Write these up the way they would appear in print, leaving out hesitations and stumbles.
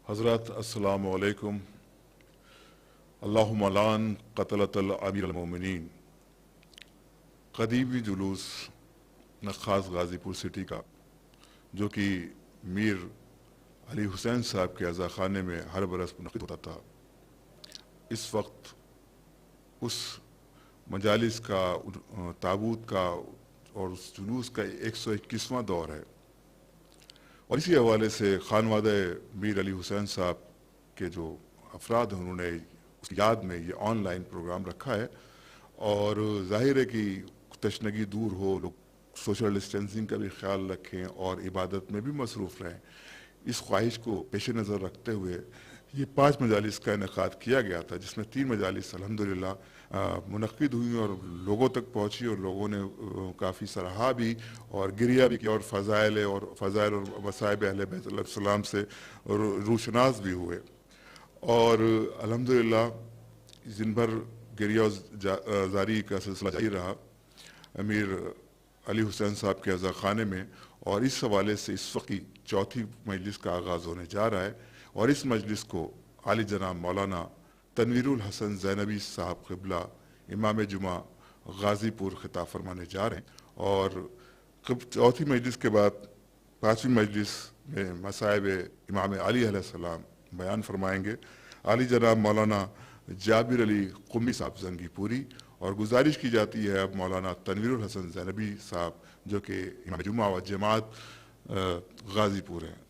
حضرات السلام علیکم. اللہم لعن قتلۃ الامیر المومنین. قدیمی جلوس نخاس غازی پور سٹی کا جو کہ میر علی حسین صاحب کے عزا خانے میں ہر برس منعقد ہوتا تھا، اس وقت اس مجالس کا، تابوت کا اور اس جلوس کا 121واں دور ہے. اور اسی حوالے سے خانوادہ میر علی حسین صاحب کے جو افراد ہیں انہوں نے اس کی یاد میں یہ آن لائن پروگرام رکھا ہے. اور ظاہر ہے کہ تشنگی دور ہو، لوگ سوشل ڈسٹینسنگ کا بھی خیال رکھیں اور عبادت میں بھی مصروف رہیں. اس خواہش کو پیش نظر رکھتے ہوئے یہ 5 مجالس کا انعقاد کیا گیا تھا، جس میں 3 مجالس الحمدللہ منعقد ہوئی اور لوگوں تک پہنچی اور لوگوں نے کافی سراہا بھی اور گریہ بھی کیا اور فضائل اور مصائب اہل بیت علیہ السلام سے روشناس بھی ہوئے. اور الحمدللہ دن بھر گریہ زاری کا سلسلہ جاری رہا امیر علی حسین صاحب کے عزا خانے میں. اور اس حوالے سے اس وقت کی 4تھی مجلس کا آغاز ہونے جا رہا ہے اور اس مجلس کو عالی جناب مولانا تنویر-ال-حسن زینبی صاحب قبلہ امام-e-Juma غازیپور خطاب فرمانے جا رہے ہیں. اور 4تھی مجلس کے بعد 5ویں مجلس میں مصائب امام علی علیہ السلام بیان فرمائیں گے عالی جناب مولانا جابر علی قمی صاحب زنگی پوری. اور گزارش کی جاتی ہے اب مولانا تنویر-ال-حسن زینبی صاحب جو کہ امام-e-Juma و جماعت غازیپور ہیں.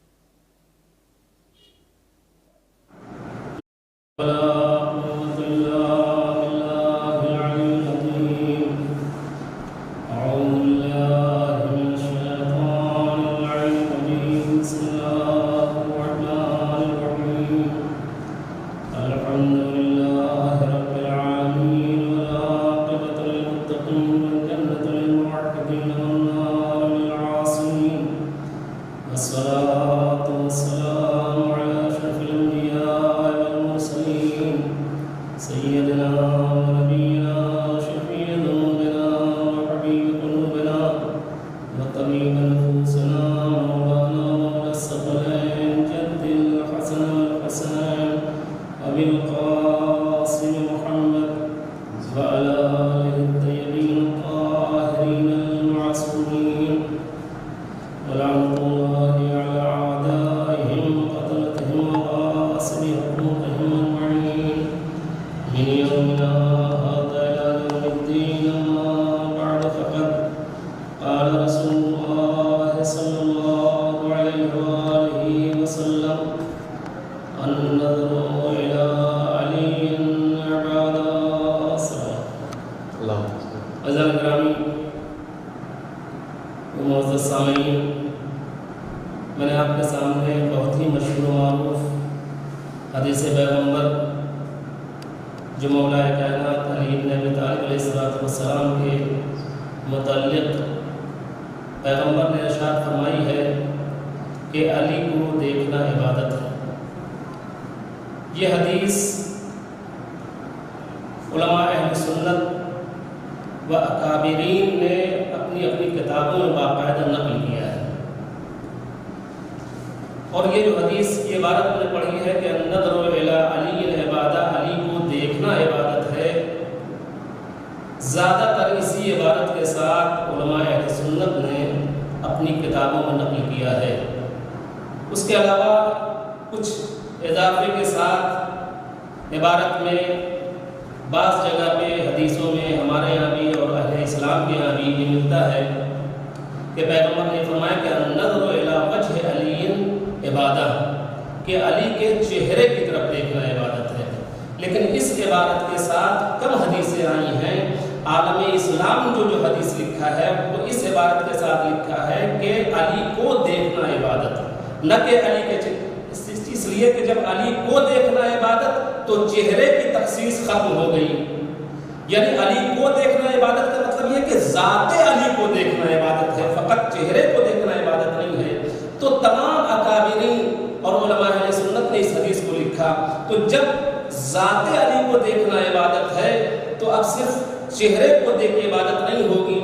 چہرے کو دیکھ کے عبادت نہیں ہوگی،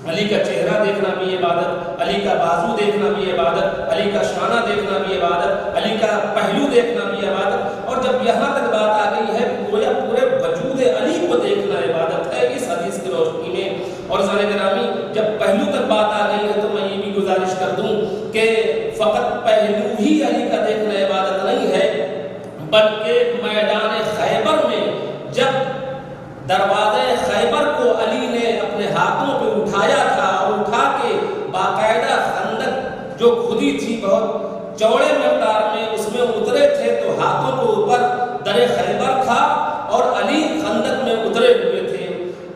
علی کا چہرہ دیکھنا بھی عبادت، علی کا بازو دیکھنا بھی عبادت، علی کا شانہ دیکھنا بھی عبادت، علی کا پہلو دیکھنا پہلو ہی علی کا دیکھنا عبادت نہیں ہے، بلکہ میدان خیبر میں جب دروازے خیبر کو علی نے اپنے ہاتھوں پہ اٹھایا تھا اور اٹھا کے باقاعدہ خندق جو کھدی تھی بہت چوڑے مقدار میں اس میں اترے تھے، تو ہاتھوں کے اوپر در خیبر تھا اور علی خندق میں اترے ہوئے تھے۔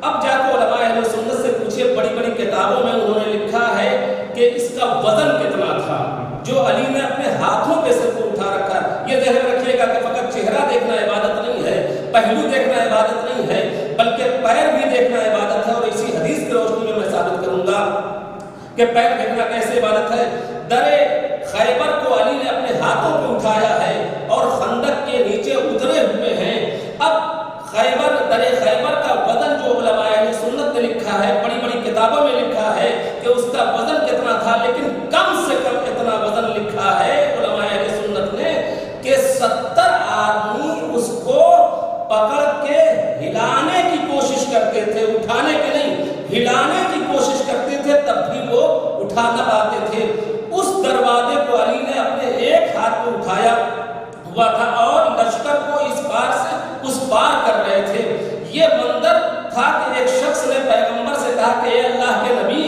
اب جا کے علماء اہل سنت سے پوچھے، بڑی بڑی کتابوں میں انہوں نے لکھا ہے کہ اس کا وزن کتنا تھا جو علی نے اپنے ہاتھوں پہ سر کو اٹھا رکھا۔ یہ ذہن رکھیے گا کہ فقط چہرہ دیکھنا عبادت نہیں ہے، پہلو دیکھنا عبادت نہیں ہے، بلکہ پیر بھی دیکھنا عبادت ہے۔ اور اسی حدیث کی روشنی میں ثابت کروں گا کہ پیر دیکھنا کیسے عبادت ہے۔ در خیبر کو علی نے اپنے ہاتھوں پہ اٹھایا ہے اور خندق کے نیچے اترے ہوئے ہیں۔ اب خیبر، در خیبر کا وزن جو علماء اہل سنت نے لکھا ہے، بڑی بڑی کتابوں میں لکھا ہے کہ اس کا وزن کتنا تھا، لیکن کم سے کم اتنا وزن لکھا ہے علماء اہل سنت نے کہ 70 آدمی اس کو پکڑ کے ہلانے کی کوشش کرتے تھے، اٹھانے کے نہیں، ہلانے کی کوشش کرتے تھے، تب بھی وہ اٹھا نہ پاتے تھے۔ اس دروازے کو علی نے اپنے ایک ہاتھ میں اٹھایا ہوا تھا اور لشکر کو اس پار سے اس پار کر رہے تھے۔ یہ منظر تھا کہ ایک شخص نے پیغمبر سے کہا کہ اے اللہ کے نبی،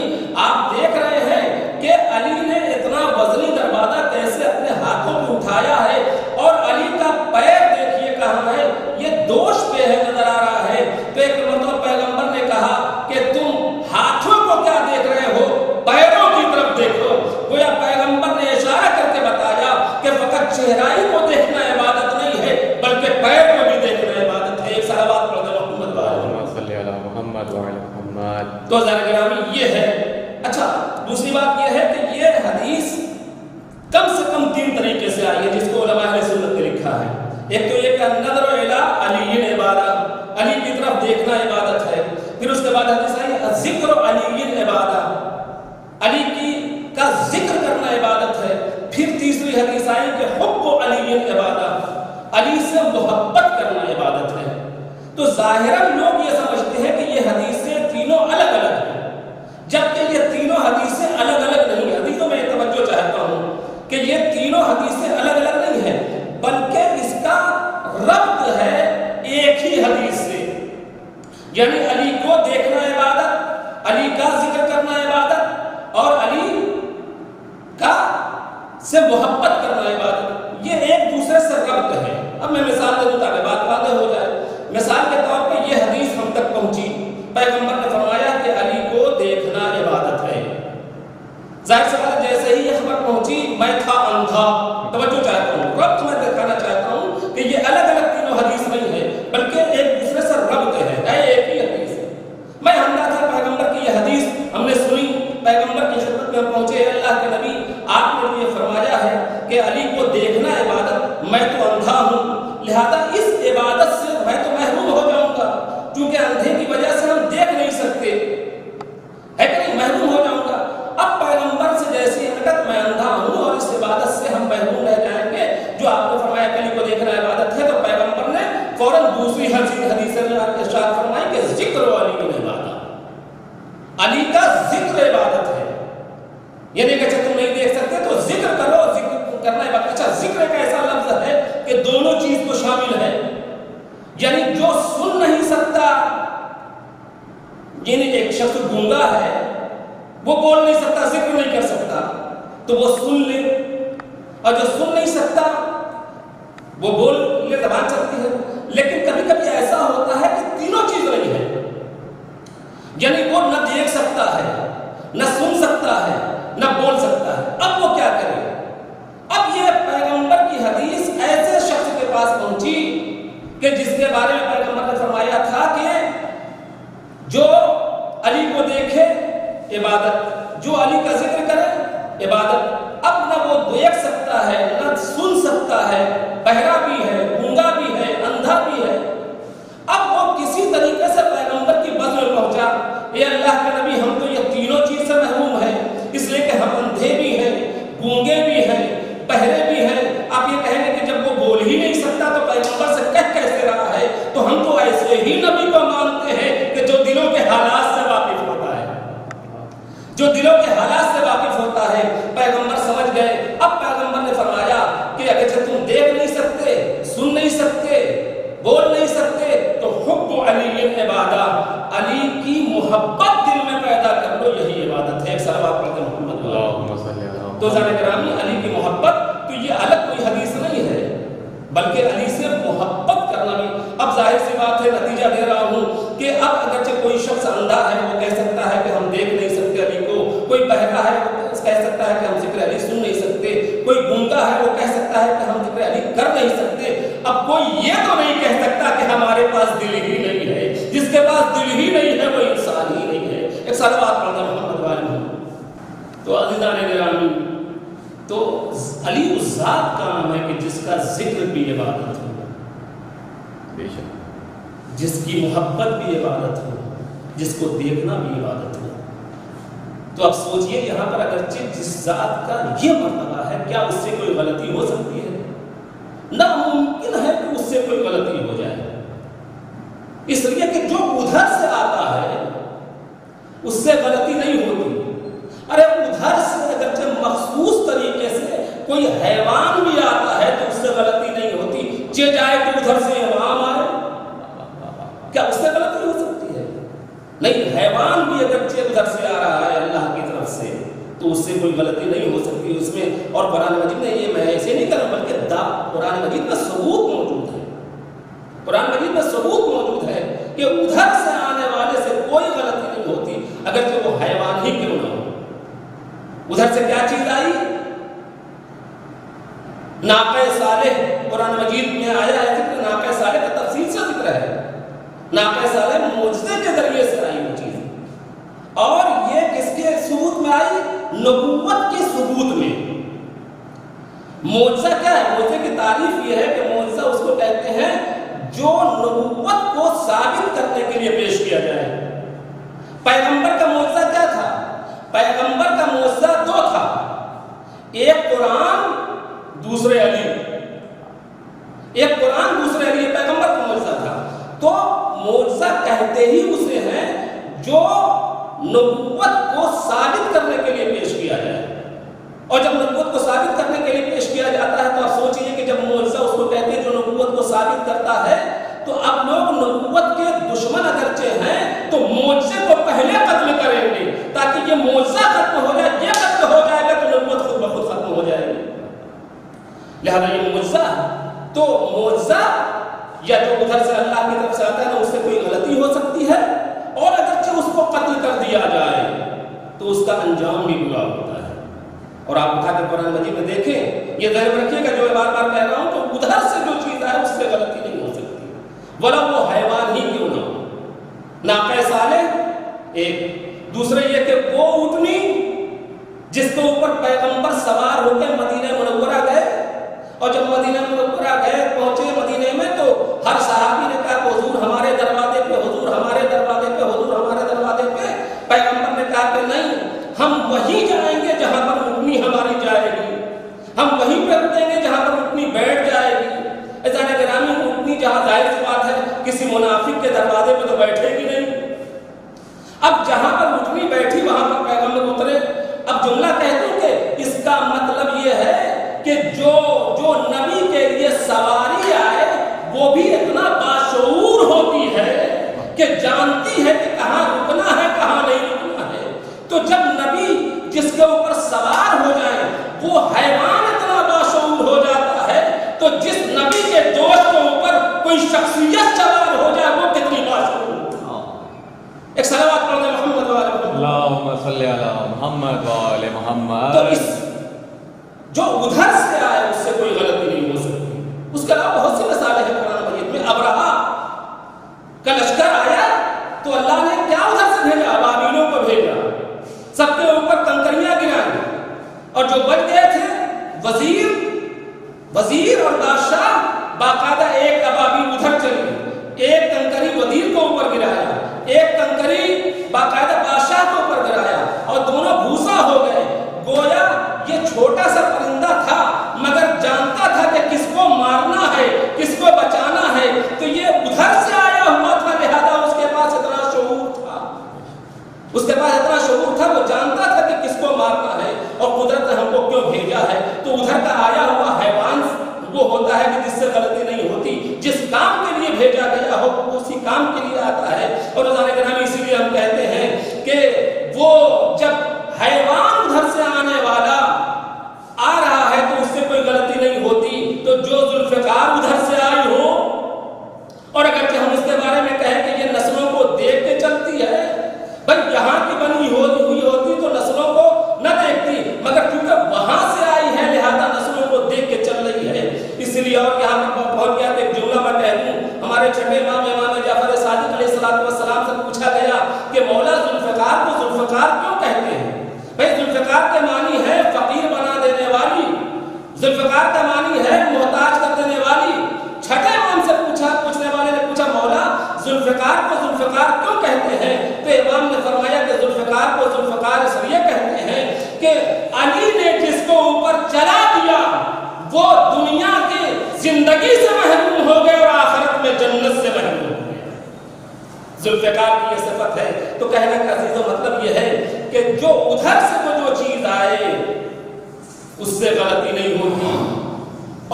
آپ دیکھ رہے ہیں کہ علی نے اتنا وزنی دروازہ کیسے اپنے ہاتھوں میں اٹھایا ہے، اور علی کا پیر دیکھیے کہاں ہے، یہ دوش پہ ہے، نظر آ رہا ہے۔ تو ایک مرتبہ پیغمبر نے کہا کہ تم ہاتھوں کو کیا دیکھ رہے ہو، پیروں کی طرف دیکھو۔ گویا پیغمبر نے اشارہ کر کے بتایا کہ فقط چہرائی کو دیکھنا عبادت نہیں ہے، بلکہ پیر کو بھی دیکھنا عبادت ہے۔ ایک صلوات پڑھ دیں محمد صلی اللہ علیہ محمد وعلی محمد۔ تو ذرا گرامی یہ ہے۔ اچھا، دوسری بات یہ ہے کہ یہ حدیث کم سے کم 3 طریقے سے آئی ہے جس کو علماء اہل سنت نے لکھا ہے۔ ایک تو یہ کہ نظر الی علی عبادت، علی کی طرف دیکھنا عبادت ہے۔ پھر اس کے بعد حدیث آئی ذکر علی عبادت، علی کی کا ذکر کرنا عبادت ہے۔ پھر تیسری حدیث آئی کہ حب علی عبادت، علی سے محبت کرنا عبادت ہے۔ تو ظاہراً لوگ یہ سمجھتے ہیں کہ یہ حدیثیں تینوں الگ الگ ہیں، جبکہ یہ تینوں حدیثیں الگ الگ نہیں ہیں۔ حدیثوں میں توجہ چاہتا ہوں کہ یہ تینوں حدیثیں الگ الگ نہیں ہیں، بلکہ اس کا ربط ہے ایک ہی حدیث سے، یعنی علی کو دیکھنا عبادت، علی کا ذکر کرنا عبادت، اور علی کا سے محبت کرنا عبادت، یہ ایک دوسرے سے ربط ہے۔ اب میں مثال دے دوں تاکہ بات واضح ہو جائے۔ مثال کے طور پہ یہ حدیث ہم تک پہنچی، پیغمبر نے فرمایا کہ علی کو دیکھنا عبادت ہے۔ ظاہر سی بات ہے جیسے ہی یہ خبر پہنچی میں تھا اندھا، توجہ چاہتا ہوں، ربط میں دکھانا چاہتا ہوں کہ یہ الگ الگ تینوں حدیث نہیں ہے، بلکہ ایک دوسرے سے ربط ہے، ایک ہی حدیث ہے۔ میں اندھا تھا، پیغمبر کی یہ حدیث ہم نے سنی، پیغمبر کی خدمت میں ہم پہنچے، اللہ کے نبی آپ نے یہ فرمایا ہے کہ علی کو دیکھنا عبادت، میں تو اندھا ہوں، لہذا اس عبادت سے میں تو محروم ہو جاؤں گا، کیونکہ اندھے کی وجہ سے ہم دیکھ نہیں سکتے، ہے کہ نہیں، محروم ہو جاؤں گا۔ اب پیغمبر سے جیسی حرکت میں اندھا ہوں اور اس عبادت سے ہم محروم رہ جائیں گے جو آپ نے فرمایا کہ علی کو دیکھنا عبادت ہے، تو پیغمبر نے فوراً دوسری حدیث میں ارشاد فرمائی کہ ذکر علی عبادت، علی کا ذکر عبادت ہے۔ یعنی کہ تم نہیں دیکھ سکتے تو ذکر کرو، ذکر کرنا عبادت۔ اچھا، ذکر ایک ایسا لفظ ہے کہ دونوں چیز کو شامل ہے، یعنی جو سن نہیں سکتا، یعنی ایک شخص گونگا ہے، وہ بول نہیں سکتا، ذکر نہیں کر سکتا، تو وہ سن لے، اور جو سن نہیں سکتا وہ بول لے، زبان چلتی ہے۔ لیکن کبھی کبھی ایسا ہوتا ہے کہ تینوں چیز نہیں ہے، یعنی وہ نہ دیکھ سکتا ہے، نہ سن سکتا ہے، نہ بول سکتا ہے۔ اب وہ کیا کرے؟ اب یہ پیغمبر کی حدیث ایسے شخص کے پاس پہنچی کہ جس کے بارے میں پیغمبر نے فرمایا تھا کہ جو علی کو دیکھے عبادت، جو علی کا ذکر کرے عبادت۔ اب نہ وہ دیکھ سکتا ہے، نہ سن سکتا ہے، بہرا بھی ہے، گونگا بھی ہے، اندھا بھی ہے۔ اب وہ کسی طریقے سے پیغمبر کی بز میں پہنچا، اے اللہ کے نبی ہم تو یہ تینوں چیز سے محروم ہیں، اس لیے کہ ہم اندھے بھی ہیں، گونگے بھی ہیں، بہرے بھی ہیں۔ آپ یہ کہیں گے کہ جب وہ بول ہی نہیں سکتا تو پیغمبر سے کہہ کیسے رہا ہے؟ تو ہم تو ایسے ہی نبی کو مانتے ہیں کہ جو دلوں کے حالات سے واقف ہوتا ہے، جو دلوں کے حالات سے واقف ہوتا ہے۔ پیغمبر بلکہ علی سے محبت کرنا بھی. اب ظاہر سی بات ہے, نتیجہ دے رہا ہوں کہ اب اگرچہ کوئی شخص اندھا ہے وہ کہہ سکتا ہے کہ ہم دیکھ نہیں سکتے علی کو, کوئی بہرا ہے وہ کہہ سکتا ہے کہ ہم ذکر علی سن نہیں سکتے, کوئی گونگا ہے وہ کہہ سکتا ہے کہ ہم ذکر علی کر نہیں سکتے. اب کوئی یہ تو نہیں کہہ سکتا کہ ہمارے پاس دل ہی نہیں ہے. جس کے پاس دل ہی نہیں ہے وہ انسان ہی نہیں ہے. ایک صلوات پڑھنا محمد والی. تو عزیزان گرامی, تو علی اس ذات کا نام ہے کہ جس کا ذکر بھی عبادت ہو, بے شک جس کی محبت بھی عبادت ہو, جس کو دیکھنا بھی عبادت ہو. تو اب سوچئے یہاں پر اگرچہ جس ذات کا یہ مرتبہ ہے, کیا اس سے کوئی غلطی ہو سکتی ہے؟ ناممکن ہے کہ اس سے کوئی غلطی ہو جائے, اس لیے کہ جو ادھر سے آتا ہے اس سے غلطی نہیں ہوتی. ارے ادھر سے اگرچہ مخصوص طریقے سے کوئی حیوان بھی آتا ہے تو اس سے غلطی نہیں ہوتی. چہ جائے کہ ادھر سے امام آئے, کیا اس سے غلطی ہو سکتی ہے؟ نہیں, حیوان بھی اگرچہ ادھر سے آ رہا ہے اللہ کی طرف سے تو اس سے کوئی غلطی نہیں ہو سکتی اس میں. اور قرآن مجید میں یہ میں ایسے نہیں کروں بلکہ قرآن مجید میں ثبوت موجود ہے. قرآن مجید میں ثبوت موجود ہے کہ ادھر سے آنے والے سے کوئی غلطی نہیں ہوتی اگرچہ وہ حیوان ہی کیوں نہ ہو. ادھر سے کیا چیز آئی؟ ناقہ صالح. قرآن مجید میں آیا ہے ذکر ناقہ صالح کا, تفصیل سے ذکر ہے. ناقہ صالح معجزے کے ذریعے سے آئی وہ چیز, اور یہ کس کے ثبوت میں آئی؟ نبوت کے ثبوت میں. معجزہ کیا ہے؟ معجزے کی تعریف یہ ہے کہ معجزہ اس کو کہتے ہیں جو نبوت کو ثابت کرنے کے لیے پیش کیا جائے. پیغمبر کا معجزہ کیا تھا؟ پیغمبر کا معجزہ دو تھا, ایک قرآن دوسرے علی. ایک قرآن دوسرے علی, پیغمبر کا معجزہ تھا. تو معجزہ کہتے ہی اسے ہیں جو نبوت کو ثابت کرنے کے لیے پیش کیا جائے. اور جب نبوت کو ثابت کرنے کے لیے پیش کیا جاتا ہے تو آپ سوچئے کہ جب معجزہ اس کو کہتے ہیں جو نبوت کو ثابت کرتا ہے, تو اب لوگ نبوت کے دشمن اگرچہ ہیں تو معجزے کو پہلے قتل کریں گے تاکہ یہ معجزہ ختم ہو جائے. یہ قتل ہو جائے گا تو نبوت خود بخود ختم ہو جائے گی. لہذا یہ معجزہ, تو معجزہ یا جو ادھر سے اللہ کی طرف سے آتا ہے اس سے کوئی غلطی ہو سکتی ہے, اور اگرچہ اس کو قتل کر دیا جائے تو اس کا انجام بھی برا ہوتا ہے. اور آپ اٹھا کے قرآن مجید میں دیکھیں, یہ ذہن میں رکھیے گا جو میں بار بار کہہ رہا ہوں, تو ادھر سے جو چیز ہے اس سے غلطی نہیں ہو سکتی, ولا وہ حیوان ہی کیوں نہ ہو. ناقہ صالح ایک. دوسرے یہ کہ وہ اونٹنی جس کے اوپر پیغمبر سوار ہو کے مدینہ منورہ گئے, اور جب مدینہ منورہ گئے پہنچے مدینے میں تو ہر صحابی نے کہا کہ حضور ہمارے دروازے پہ, حضور ہمارے دروازے پہ, حضور ہمارے دروازے پہ. پیغمبر نے کہا کہ نہیں, ہم وہیں جائیں گے جہاں پر اونٹنی ہماری جائے گی, ہم وہیں پہ رکھیں گے جہاں پر اونٹنی بیٹھ جائے گی. ایسا گرامی اونٹنی جہاں ظاہر سی بات ہے کسی منافق کے دروازے پہ تو بیٹھے گی نہیں. اب جہاں پر اونٹنی بیٹھی وہاں پر پیغمبر اترے. اب جملہ کہتے ہیں کہ اس کا مطلب یہ ہے کہ جو نبی کے لیے سواری آئے وہ بھی اتنا باشعور ہوتی ہے کہ جانتی ہے کہ کہاں رکنا ہے کہاں نہیں رکنا ہے. تو جب نبی جس کے اوپر سوار ہو جائے وہ حیوان اتنا باشعور ہو جاتا ہے, تو جس نبی کے دوست کے اوپر کوئی شخصیت سوار ہو جائے وہ کتنی باشعور. ایک صلوات پڑھنے محمد و آل محمد. اللہم صلی علی محمد و آل محمد. تو اس جو ادھر سے آئے اس سے کوئی غلطی نہیں ہو سکتی. اس کے علاوہ بہت سی مثالیں ہیں قرآن مجید میں. ابرہا کا لشکر آیا تو اللہ نے کیا ادھر سے بھیجا؟ ابابیلوں کو بھیجا, سب کے اوپر کنکریاں گرائیں, اور جو بچ گئے تھے وزیر اور بادشاہ باقاعدہ ایک ابابیل ادھر چلی, ایک کنکری وزیر کو اوپر گرایا, ایک کنکری باقاعدہ بادشاہ کے اوپر گرایا, اور دونوں بھوسا ہو گئے. گویا یہ چھوٹا سا پرندہ تھا مگر جانتا تھا کہ کس کو مارنا ہے کس کو بچانا ہے. تو یہ ادھر سے آیا ہوا تھا, لہذا اس کے پاس اتنا شعور تھا, اس کے پاس اتنا شعور تھا, وہ جانتا تھا کہ کس کو مارنا ہے اور قدرت نے ہم کو کیوں بھیجا ہے. تو ادھر کا آیا ہوا حیوان وہ ہوتا ہے کہ جس سے غلطی نہیں ہوتی, جس کام کے لیے بھیجا گیا ہو وہ اسی کام کے لیے آتا ہے. اور روزانہ گرامی اسی لیے ہم کہتے ہیں کہ وہ جب حیوان ادھر سے آنے والا آ رہا ہے تو اس سے کوئی غلطی نہیں ہوتی, تو جو ذوالفقار ادھر لیے اور یہاں پر پہنچ گیا تو ایک جملہ میں کہہ دوں. ہمارے چھٹے امام امام جعفر صادق علیہ السلام سے پوچھا گیا کہ مولا ذوالفقار کو ذوالفقار کیوں کہتے ہیں؟ بھائی ذوالفقار کے معنی ہے فقیر بنا دینے والی، ذوالفقار کا معنی ہے محتاج کر دینے والی. چھٹے امام سے پوچھنے والے نے پوچھا مولا ذوالفقار کو ذوالفقار کیوں کہتے ہیں؟ تو امام نے فرمایا کہ ذوالفقار کو ذوالفقار اس لیے کہتے ہیں کہ علی نے جس کو اوپر چلا دیا وہ دنیا کی زندگی سے محروم ہو گئے اور آخرت میں جنت سے محروم ہو گئے. ذوالفقار کی یہ صفت ہے. تو کہنے کا عزیزو مطلب یہ ہے کہ جو ادھر سے وہ جو چیز آئے اس سے غلطی نہیں ہوتی،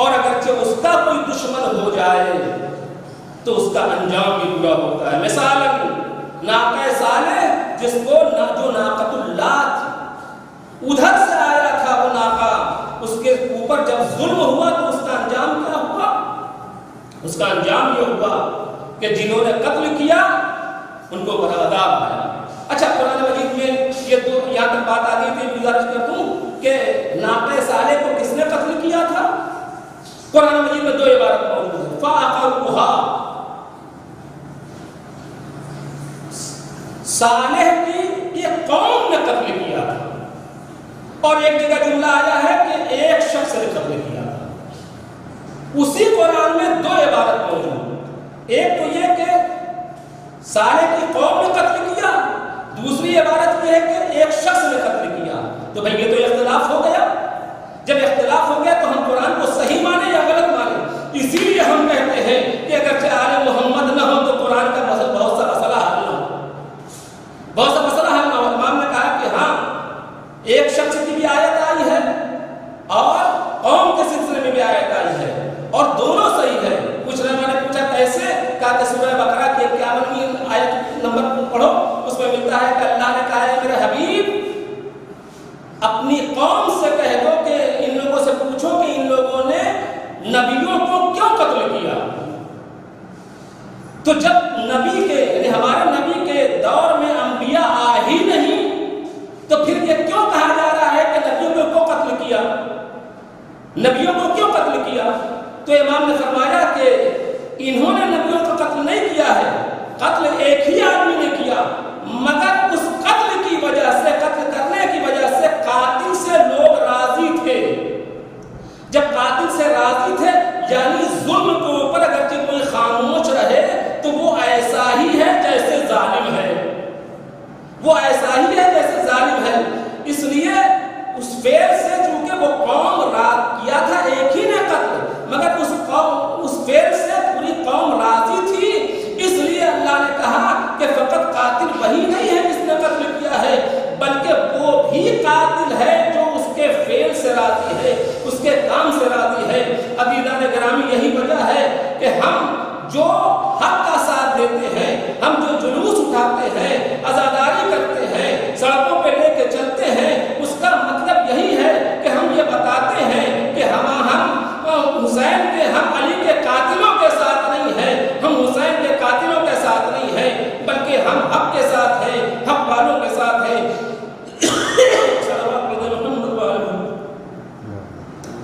اور اگرچہ اس کا کوئی دشمن ہو جائے تو اس کا انجام بھی برا ہوتا ہے. مثالاً ناقہ صالح جس کو جو ناقۃ اللہ تھی، ادھر سے آیا تھا وہ ناقہ، اس کے اوپر جب ظلم ہوا تو اس کا انجام کیا ہوا؟ اس کا انجام یہ ہوا کہ جنہوں نے قتل کیا ان کو بڑا عذاب آیا. اچھا قرآن مجید میں یہ تو یہاں تک بات آ گئی تھی، گزارش کرتا ہوں کہ ناقہ صالح کو کس نے قتل کیا تھا؟ قرآن مجید میں 2 عبارت موجود ہے. فَأَقَرُّهَا، صالح کی ایک قوم نے قتل کیا تھا، اور ایک جگہ جملہ آیا ہے کہ ایک شخص نے قتل کیا تھا. اسی قرآن میں 2 عبارت موجود. ایک تو یہ کہ صالح کی قوم نے قتل کیا، دوسری عبارت یہ ہے کہ ایک شخص نے قتل کیا. تو بھئی یہ تو اختلاف ہو گیا. جب اختلاف ہو گیا تو ہم قرآن کو صحیح مانیں یا غلط مانیں؟ اسی لیے ہم کہتے ہیں کہ اگر آل محمد نہ ہو تو قرآن کا بہت سا مسئلہ حل نہ ہو، بہت سا مسئلہ حل نہ ہو. امام نے کہا کہ ہاں ایک شخص کی بھی آیت آئی ہے اور قوم کے سلسلے میں بھی آیت آئی ہے، اور دونوں صحیح ہے. کچھ نے میں نے پوچھا کیسے؟ کہا کہ سورہ بقرہ کی 51ویں آیت نمبر پڑھو، اس میں ملتا ہے کہ اللہ نے کہا ہے میرے حبیب اپنی قوم سے کہہ دو کہ ان لوگوں سے پوچھو کہ ان لوگوں نے نبیوں کو کیوں قتل کیا. تو جب نبی کے یعنی ہمارے نبی کے دور میں انبیاء آ ہی نہیں تو پھر یہ کیوں کہا جا رہا ہے کہ نبیوں کو کیوں قتل کیا، نبیوں کو کیوں قتل کیا؟ تو امام نے فرمایا کہ انہوں نے نبیوں کو قتل نہیں کیا ہے، قتل ایک ہی آدمی نے کیا، مگر اس قتل کی وجہ سے، قتل کرنے کی وجہ سے قاتل سے لوگ راضی تھے. جب قاتل سے راضی تھے یعنی ظلم کے اوپر اگرچہ کوئی خاموش رہے تو وہ ایسا ہی ہے جیسے ظالم ہے، وہ ایسا ہی ہے جیسے ظالم ہے. اس لیے اس فعل سے چونکہ وہ قوم کیا تھا ایک ہی نے قتل، مگر اس فعل سے پوری قوم راضی تھی، اس لیے اللہ نے کہا کہ فقط قاتل وہی نہیں ہے جس نے قتل کیا ہے بلکہ وہ بھی قاتل ہے جو اس کے فعل سے راضی ہے، اس کے کام سے راضی ہے. عزیزان گرامی یہی وجہ ہے کہ ہم جو حق کا ساتھ دیتے ہیں، ہم جو جلوس اٹھاتے ہیں، عزاداری کرتے ہیں، سڑکوں پہ لے کے چلتے ہیں، اس کا مطلب یہی ہے کہ ہم یہ بتاتے ہیں کہ ہم حسین کے، ہم علی کے قاتلوں کے ساتھ نہیں ہیں، ہم حسین کے قاتلوں کے ساتھ نہیں ہیں، بلکہ ہم حق کے ساتھ ہیں، حق والوں کے ساتھ ہیں.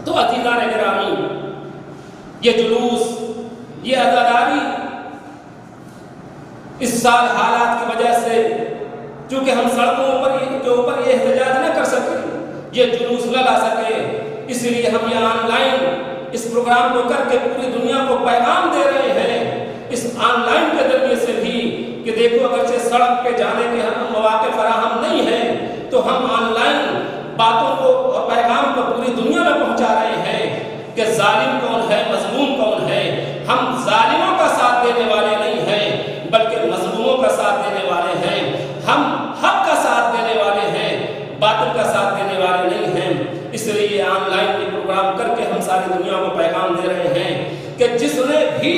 تو عزیزان گرامی یہ جلوس، یہ عزاداری اس سال حالات کی وجہ سے چونکہ ہم سڑکوں کے اوپر یہ احتجاج نہ کر سکے، یہ جلوس نہ لا سکے، اس لیے ہم یہ آن لائن اس پروگرام کو کر کے پوری دنیا کو پیغام دے رہے ہیں اس آن لائن کے ذریعے سے بھی کہ دیکھو اگرچہ سڑک پہ جانے کے ہم مواقع فراہم نہیں ہیں تو ہم آن لائن باتوں کو اور پیغام کو پوری دنیا میں پہنچا رہے ہیں کہ ظالم کون ہے، مظلوم کون ہے. ہم ظالموں کا ساتھ دینے والے نہیں ہیں بلکہ مظلوموں کا ساتھ دینے والے ہیں. ہم حق کا ساتھ دینے والے ہیں، باطل کا ساتھ دینے والے نہیں ہیں. اس لیے آن لائن کے پروگرام کر کے ہم ساری دنیا کو پیغام دے رہے ہیں کہ جس نے بھی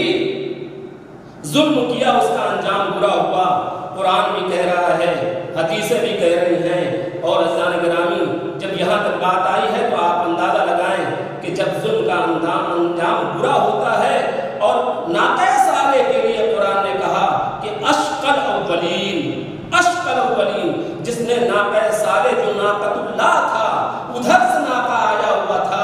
ظلم کیا اس کا انجام برا ہوا. قرآن بھی کہہ رہا ہے، حدیثیں بھی کہہ رہی ہیں. اور عزیزان گرامی جب یہاں تک بات آئی ہے تو آپ اندازہ لگائیں کہ جب ظلم کا انجام برا ہوتا ہے اور ناقہ صالح کے لیے قرآن نے کہا کہ اشقل اولین، اشقل اولین، جس نے ناقہ صالح جو ناقۃ اللہ تھا ادھر سے ناقہ آیا ہوا تھا